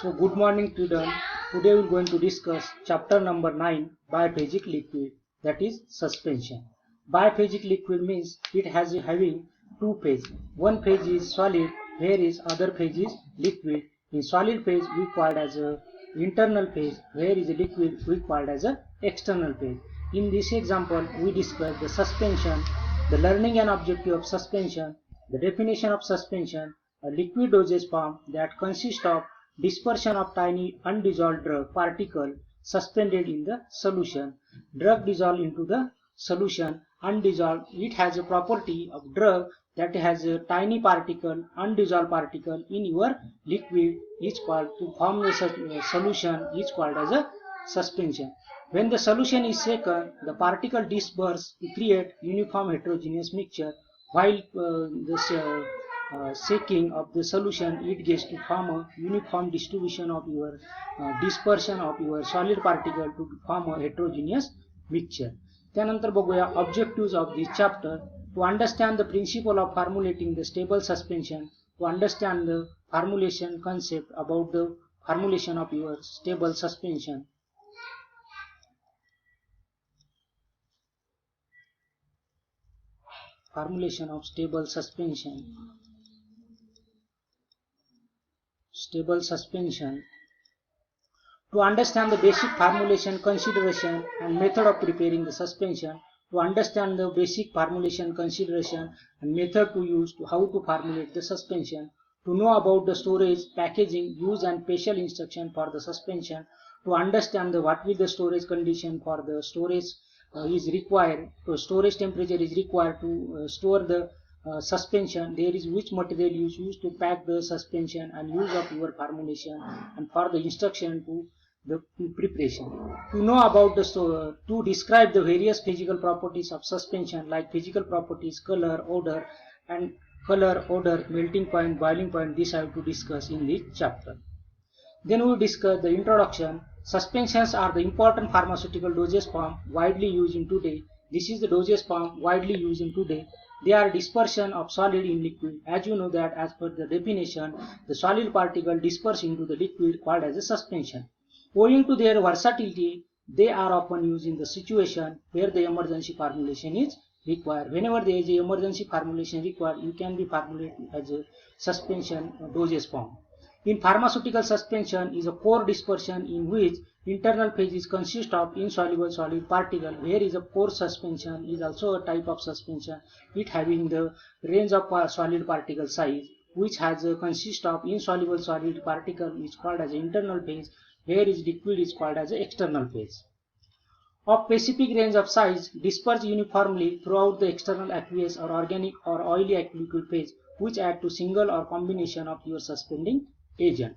So good morning students. Today we are going to discuss chapter number 9, biphasic liquid, that is suspension. Biphasic liquid means it has having two phases. One phase is solid, whereas other phase is liquid. In solid phase we called as a internal phase, whereas liquid we called as a external phase. In this example we discuss the suspension, the learning and objective of suspension, the definition of suspension, a liquid dosage form that consists of dispersion of tiny undissolved drug particle suspended in the solution. Drug dissolved into the solution undissolved. It has a property of drug that has a tiny particle, undissolved particle in your liquid is called to form the solution is called as a suspension. When the solution is shaken, the particle disperse to create uniform heterogeneous mixture. While shaking of the solution, it gets to form a uniform distribution of your dispersion of your solid particle to form a heterogeneous mixture. त्यानंतर बघूया objectives of this chapter. To understand the principle of formulating the stable suspension, to understand the formulation concept about the formulation of your stable suspension. Formulation of stable suspension. Stable suspension. To understand the basic formulation, consideration and method of preparing the suspension, to understand the basic formulation, consideration and method to use to how to formulate the suspension, to know about the storage, packaging, use and special instruction for the suspension, to understand the what will the storage condition for the storage is required, to storage temperature is required to store the suspension, there is which material is used to pack the suspension and use of your formulation and for the instruction to the preparation. To know about the to describe the various physical properties of suspension like physical properties, color, odor, melting point, boiling point, this I have to discuss in this chapter. Then we will discuss the introduction. Suspensions are the important pharmaceutical dosage form widely used in today. This is the dosage form widely used in today. They are dispersion of solid in liquid. As you know that as per the definition, the solid particle disperse into the liquid called as a suspension. Owing to their versatility, they are often used in the situation where the emergency formulation is required. Whenever there is an emergency formulation required, you can be formulated as a suspension dosage form. In pharmaceutical, suspension is a pore dispersion in which internal phases consist of insoluble solid particle. Where is a pore suspension is also a type of suspension. It having the range of solid particle size which has a consist of insoluble solid particle is called as internal phase, whereas liquid is called as external phase. Of specific range of size dispersed uniformly throughout the external aqueous or organic or oily liquid phase which add to single or combination of your suspending agent.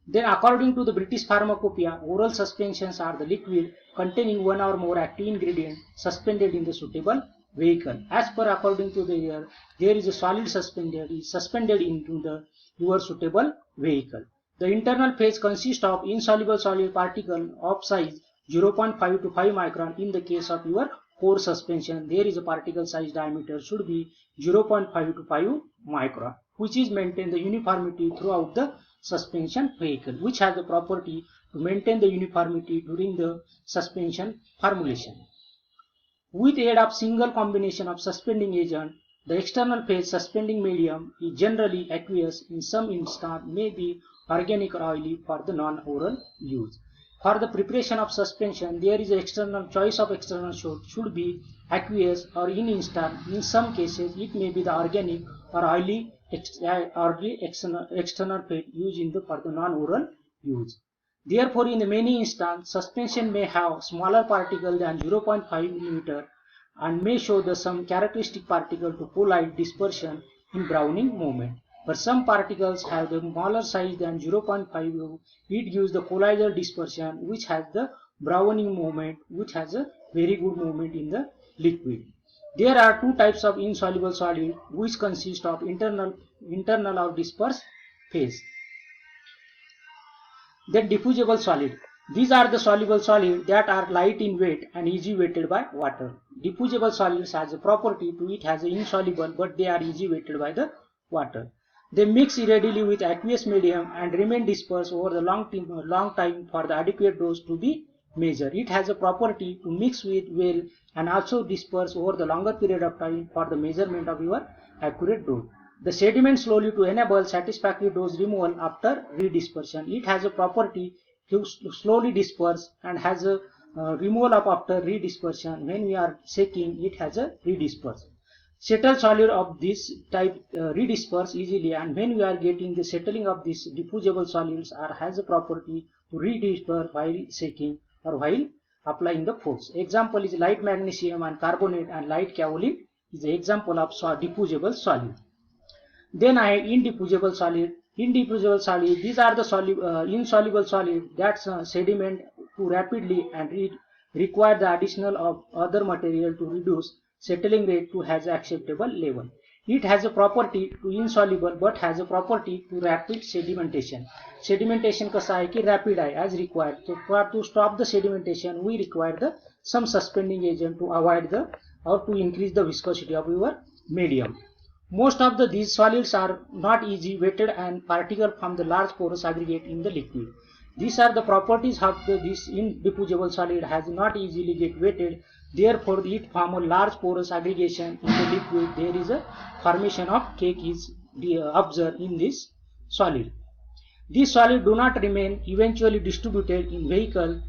Then according to the British Pharmacopoeia, oral suspensions are the liquid containing one or more active ingredient suspended in the suitable vehicle. As per according to the year, there is a solid suspended into the your suitable vehicle. The internal phase consists of insoluble solid particle of size 0.5 to 5 micron. In the case of your pore suspension, there is a particle size diameter should be 0.5 to 5 micron, which is maintain the uniformity throughout the suspension vehicle, which has the property to maintain the uniformity during the suspension formulation. With aid of single combination of suspending agent, the external phase suspending medium is generally aqueous. In some instance may be organic or oily for the non-oral use. For the preparation of suspension, there is an external choice of external should be aqueous or in some cases it may be the organic or oily external phase used for the non-oral use. Therefore, in many instances, suspension may have smaller particle than 0.5 mm and may show some characteristic particle to colloid dispersion in Browning movement. But some particles have the smaller size than 0.5 mm. It gives the colloidal dispersion which has the Browning movement, which has a very good movement in the liquid. There are two types of insoluble solid which consist of internal or dispersed phase. Then diffusible solid. These are the soluble solids that are light in weight and easy weighted by water. Diffusible solids has a property to it has a insoluble but they are easy weighted by the water. They mix readily with aqueous medium and remain dispersed over the long time for the adequate dose to be measured. It has a property to mix with well and also disperse over the longer period of time for the measurement of your accurate dose. The sediment slowly to enable satisfactory dose removal after redispersion. It has a property to slowly disperse and has a removal of after redispersion. When we are shaking, it has a redisperse. Settled solid of this type redisperse easily, and when we are getting the settling of these diffusible solids has a property to redisperse while shaking or while applying the force. Example is light magnesium and carbonate and light kaolin is the example of diffusible solid. Then I have indiffusible solid. Indiffusible solid, these are the insoluble solid that sediment to rapidly and require the additional of other material to reduce settling rate to has acceptable level. It has a property to insoluble but has a property to rapid sedimentation. Sedimentation कसा आहे की rapid आहे as required. So to stop the sedimentation we require the some suspending agent to avoid the or to increase the viscosity of your medium. Most of these solids are not easy weighted and particles from the large porous aggregate in the liquid. These are the properties of this indiffusible solid has not easily get weighted. Therefore, it form a large porous aggregation in the liquid. There is a formation of cake is observed in this solid. These solids do not remain eventually distributed in vehicle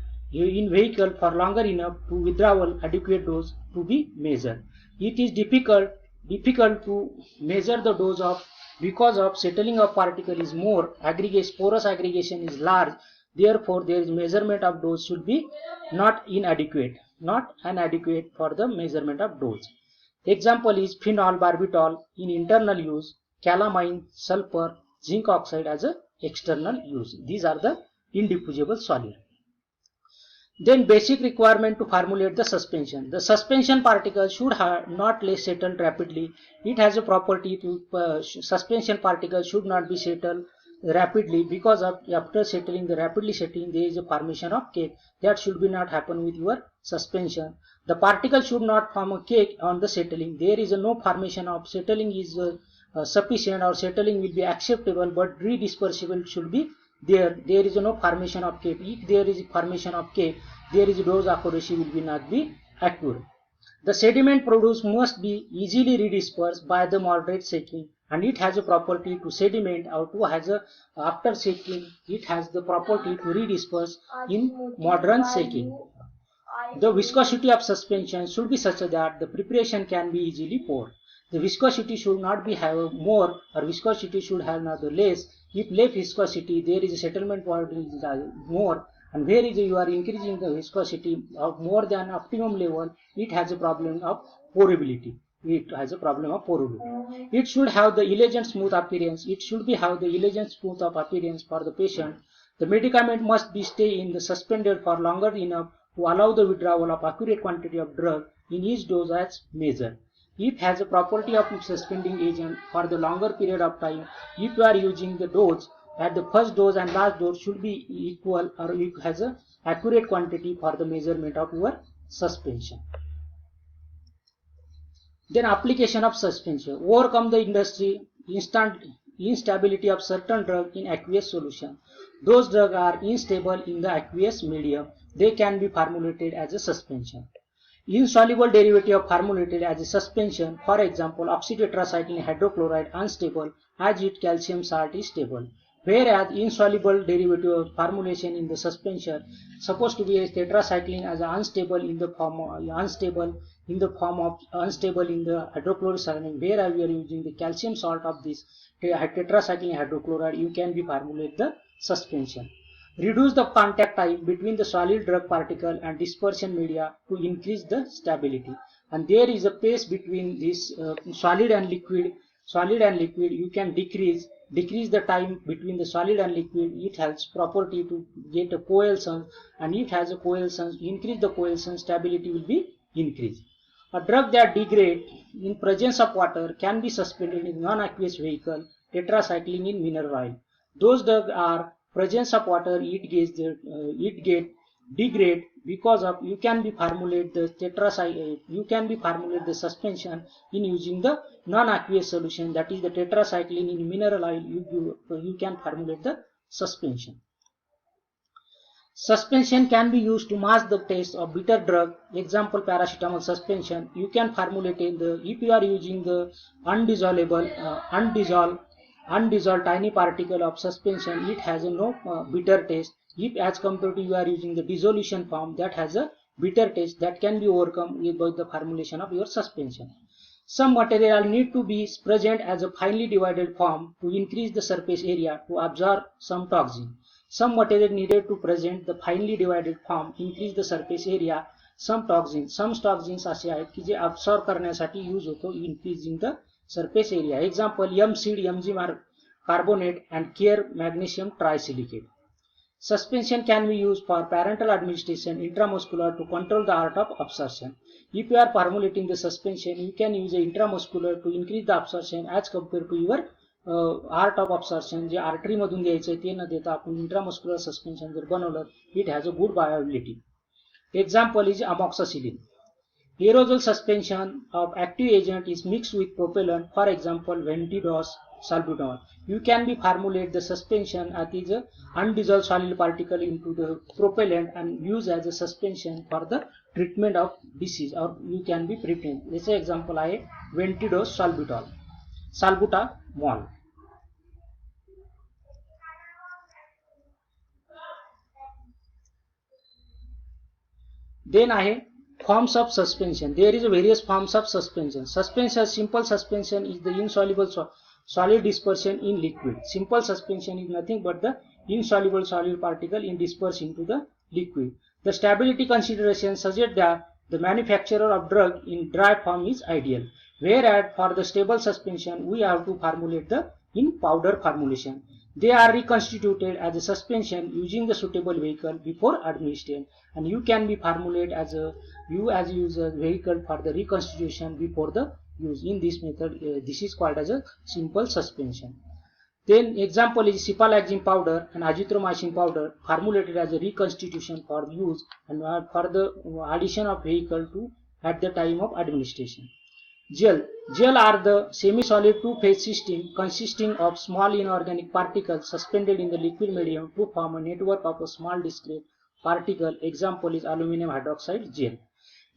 for longer enough to withdrawal adequate dose to be measured. It is difficult to measure the dose of because of settling of particle is more, porous aggregation is large. Therefore, there is measurement of dose should be not inadequate for the measurement of dose. Example is phenol barbitol in internal use, calamine, sulfur, zinc oxide as a external use. These are the indiffusible solid. Then basic requirement to formulate the suspension. The suspension particle should not settle rapidly. It has a property to suspension particle should not be settled rapidly because of after settling the rapidly settling there is a formation of cake. That should be not happen with your suspension. The particle should not form a cake on the settling. There is no formation of settling is sufficient or settling will be acceptable, but redispersible should be there. There is no formation of cake. If there is formation of cake, there is dose accuracy will not be accurate. The sediment produced must be easily redispersed by the moderate shaking, and it has a property to sediment or to has a after shaking it has the property to redisperse in moderate shaking. The viscosity of suspension should be such that the preparation can be easily poured. The viscosity should not be have more or viscosity should have not less. If less viscosity, there is a settlement point is more, and where is you are increasing the viscosity of more than optimum level, it has a problem of pourability. It has a problem of pourability. It should have the elegant smooth appearance. It should be have the elegant smooth of appearance for the patient. The medicament must be stay in the suspended for longer enough to allow the withdrawal of accurate quantity of drug in each dose as measured. It has a property of suspending agent for the longer period of time. If you are using the dose at the first dose and last dose should be equal or it has a accurate quantity for the measurement of your suspension. Then application of suspension. Overcome the instability of certain drug in aqueous solution. Those drugs are unstable in the aqueous medium. They can be formulated as a suspension. Insoluble derivative formulated as a suspension, for example, oxytetracycline hydrochloride unstable as its calcium salt is stable. Whereas insoluble derivative formulation in the suspension supposed to be a tetracycline as unstable in the form of unstable in the hydrochlorocyanine. Whereas we are using the calcium salt of this tetracycline hydrochloride, you can be formulate the suspension. Reduce the contact time between the solid drug particle and dispersion media to increase the stability. And there is a pace between this solid and liquid. You can decrease the time between the solid and liquid. It has property to get a coalescence, and it has a coalescence. Increase the coalescence, stability will be increased. A drug that degrades in presence of water can be suspended in non-aqueous vehicle, tetracycline in mineral oil. Those drugs are presence of water, it get degrade because of you can be formulate the suspension in using the non-aqueous solution, that is the tetracycline in mineral oil. You can formulate the suspension. Suspension can be used to mask the taste of bitter drug. Example, paracetamol suspension. You can formulate in the, if you are using the undissolved tiny particle of suspension, it has a no bitter taste. If as compared to you are using the dissolution form, that has a bitter taste, that can be overcome with the formulation of your suspension. Some material need to be present as a finely divided form to increase the surface area to absorb some toxin. Some material needed to present the finely divided form, increase the surface area, some toxins. Some toxins असे आहेत की जे absorb करण्यासाठी use होतो increasing the surface area. Example, MCD, Mg carbonate and Care magnesium trisilicate. Suspension can be used for parenteral administration intramuscular to control the art of absorption. If you are formulating the suspension, you can use the intramuscular to increase the absorption as compared to your art of absorption. J artery मधून द्यायचं ते न देता आपण intramuscular suspension जर बनवलं, it has a good viability. Example is amoxicillin. Aerosol suspension of active agent is mixed with propellant, for example Ventidos salbutamol. You can be formulate the suspension as is a undissolved solid particle into the propellant and use as a suspension for the treatment of disease, or you can be prepared. This example आहे Ventidos salbutamol. Then आहे forms of suspension. There is a various forms of suspension. Suspension, simple suspension is the insoluble solid dispersion in liquid. Simple suspension is nothing but the insoluble solid particle in dispersed into the liquid. The stability consideration suggests that the manufacturer of drug in dry form is ideal, whereas for the stable suspension we have to formulate the in powder formulation. They are reconstituted as a suspension using the suitable vehicle before administration, and you can be formulated as a vehicle for the reconstitution before the use. In this method, this is called as a simple suspension. Then example is cipralaxine powder and azithromycin powder formulated as a reconstitution for use and for the addition of vehicle to at the time of administration. Gel are the semi-solid two-phase system consisting of small inorganic particles suspended in the liquid medium to form a network of a small discrete particle. Example is aluminum hydroxide gel.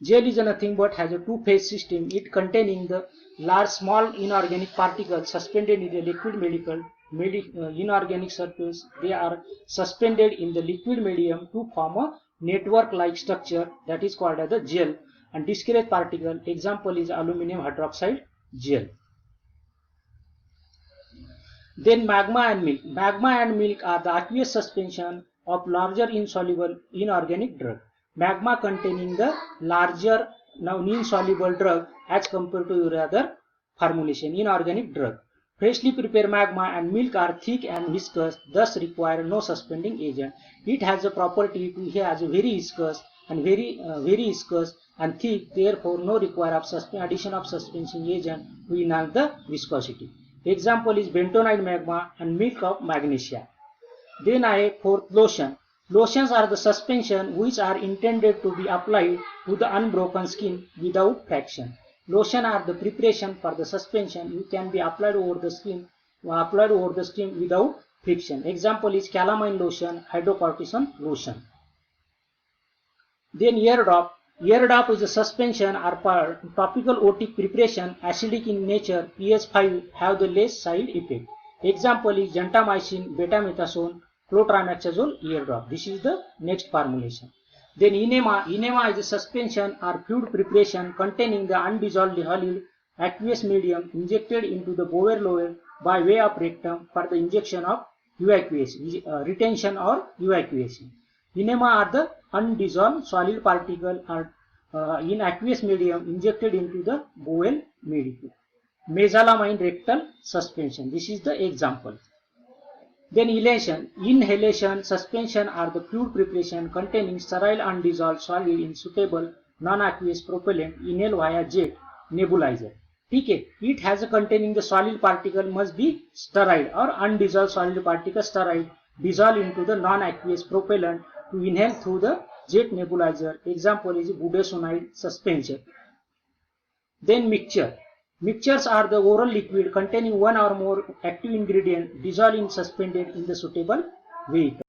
Gel is nothing but has a two-phase system. It containing the large small inorganic particles suspended in the liquid inorganic surface. They are suspended in the liquid medium to form a network-like structure, that is called as the gel. And discrete particle, example is aluminum hydroxide gel. Then magma and milk. Magma and milk are the aqueous suspension of larger insoluble inorganic drug. Magma containing the larger insoluble drug as compared to your other formulation inorganic drug. Freshly prepared magma and milk are thick and viscous, thus require no suspending agent. It has a property to have a very viscous and very viscous and thick, therefore no require of addition of suspension agent to enhance the viscosity. Example is bentonite magma and milk of magnesia. Then fourth, lotion. Lotions are the suspension which are intended to be applied to the unbroken skin without friction. Lotion are the preparation for the suspension. You can be applied over the skin without friction. Example is calamine lotion, hydrocortisone lotion. Then eardrop. Eardrop is a suspension or topical otic preparation, acidic in nature, pH 5, have the less side effect. Example is gentamicin, betamethasone, clotrimazole eardrop. This is the next formulation. Then enema. Enema is a suspension or fluid preparation containing the undissolved solid aqueous medium injected into the bowel lobe by way of rectum for the injection of evacuation, retention or evacuation. Enema are the undissolved solid particle in aqueous medium injected into the bowel medium. Mesalamine rectal suspension. This is the example. Then inhalation. Inhalation suspension are the fluid preparation containing sterile undissolved solid in suitable non-aqueous propellant inhaled via jet nebulizer. Okay. It has a containing the solid particle must be sterile or undissolved solid particle sterile dissolved into the non-aqueous propellant to inhale through the jet nebulizer. Example is budesonide suspension. Then mixture. Mixtures are the oral liquid containing one or more active ingredient dissolved in suspended in the suitable vehicle.